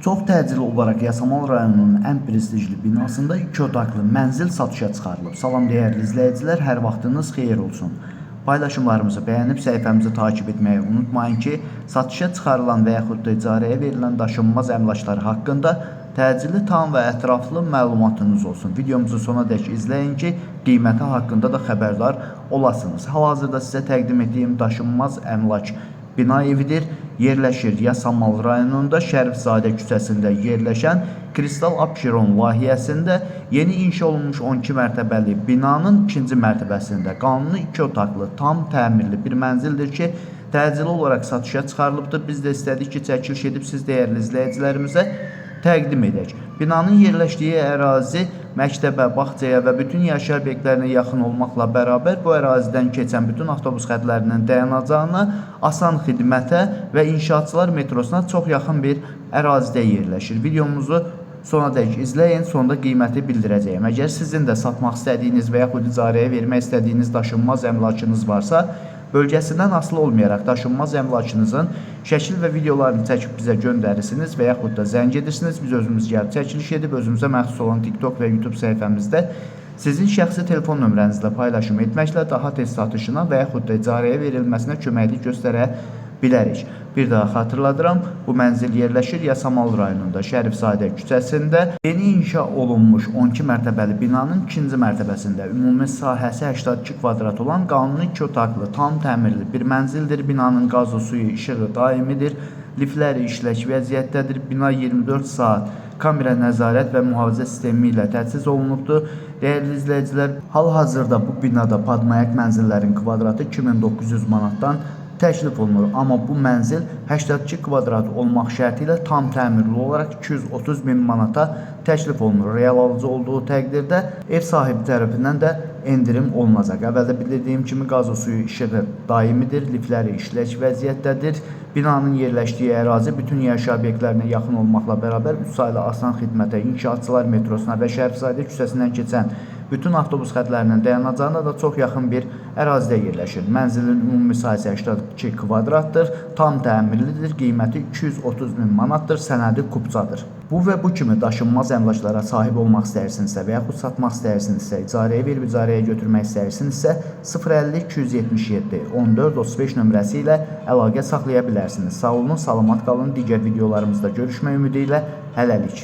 Çox təcili olaraq Yasamal rayonunun ən prestijli binasında 2 otaqlı mənzil satışa çıxarılıb. Salam dəyərli izləyicilər, hər vaxtınız xeyir olsun. Paylaşımlarımızı bəyənib səhifəmizi takib etməyi unutmayın ki, satışa çıxarılan və yaxud da icarəyə verilən daşınmaz əmlaklar haqqında təcili, tam və ətraflı məlumatınız olsun. Videomuzu sonadək izləyin ki, qiyməti haqqında da xəbərdar olasınız. Hal-hazırda sizə təqdim etdiyim daşınmaz əmlak bina evidir. Yerləşir Yasamal rayonunda Şərifzadə küçəsində yerləşən Kristal Abşeron layihəsində yeni inşa olunmuş 12 mərtəbəli binanın 2-ci mərtəbəsində qanuni 2 otaqlı tam təmirli bir mənzildir ki, təcili olaraq satışa çıxarılıbdır. Biz də istədik ki, çəkiliş edib siz dəyərli izləyicilərimizə təqdim edək. Binanın yerləşdiyi ərazi məktəbə, bağçaya və bütün yaşayış obyektlərinə yaxın olmaqla bərabər bu ərazidən keçən bütün avtobus xətlərinin dayanacağına, asan xidmətə və inşaatçılar metrosuna çox yaxın bir ərazidə yerləşir. Videomuzu sonadək izləyin, sonda qiyməti bildirəcəyim. Əgər sizin də satmaq istədiyiniz və yaxud icarəyə vermək istədiyiniz daşınmaz əmlakınız varsa, bölgəsindən asılı olmayaraq daşınmaz əmlakınızın şəkil və videolarını çəkib bizə göndərirsiniz və yaxud da zəng edirsiniz. Biz özümüz gəlib çəkiliş edib özümüzə məxsus olan TikTok və YouTube səhifəmizdə sizin şəxsi telefon nömrənizlə paylaşım etməklə daha tez satışına və yaxud da icarəyə verilməsinə köməklik göstərə bilərik. Bir daha xatırladıram, bu mənzil yerləşir Yasamal rayonunda Şərifzadə küçəsində. Yeni inşa olunmuş 12 mərtəbəli binanın 2-ci mərtəbəsində ümumi sahəsi 82 kvadrat olan qanuni 2 otaqlı tam təmirli bir mənzildir. Binanın qazı, suyu, işığı daimidir. Lifləri işlək vəziyyətdədir. Bina 24 saat kamera nəzarət və mühafizə sistemi ilə təchiz olunubdur. Dəyərli izləyicilər, hal-hazırda bu binada padmayak mənzillərin kvadratı 2900 manatdan təklif olunur. Amma bu mənzil 82 kvadrat olmaq şərti ilə tam təmirli olaraq 230 min manata təklif olunur. Real alıcı olduğu təqdirdə ev sahibi tərəfindən də endirim olunacaq. Əvvəldə bildirdiyim kimi qazı, suyu, işığı daimidir, lifləri işlək vəziyyətdədir. Binanın yerləşdiyi ərazi bütün yaşayış obyektlərinə yaxın olmaqla bərabər 3 saylı asan xidmətə, inşaatçılar metrosuna və Şərifzadə küçəsindən keçən bütün avtobus xətlərinin dayanacağına da çox yaxın bir ərazidə yerləşir. Mənzilin ümumi sahəsi 82 kvadratdır, tam təmirlidir, qiyməti 230 min manatdır, sənədi kubcadır. Bu və bu kimi daşınmaz əmlaklara sahib olmaq istəyirsinizsə və yaxud satmaq istəyirsinizsə, icarəyə verib icarəyə götürmək istəyirsinizsə 050 277 14 35 nömrəsi ilə əlaqə saxlaya bilərsiniz. Sağ olun, salamat qalın. Digər videolarımızda görüşmək ümidi ilə hələlik.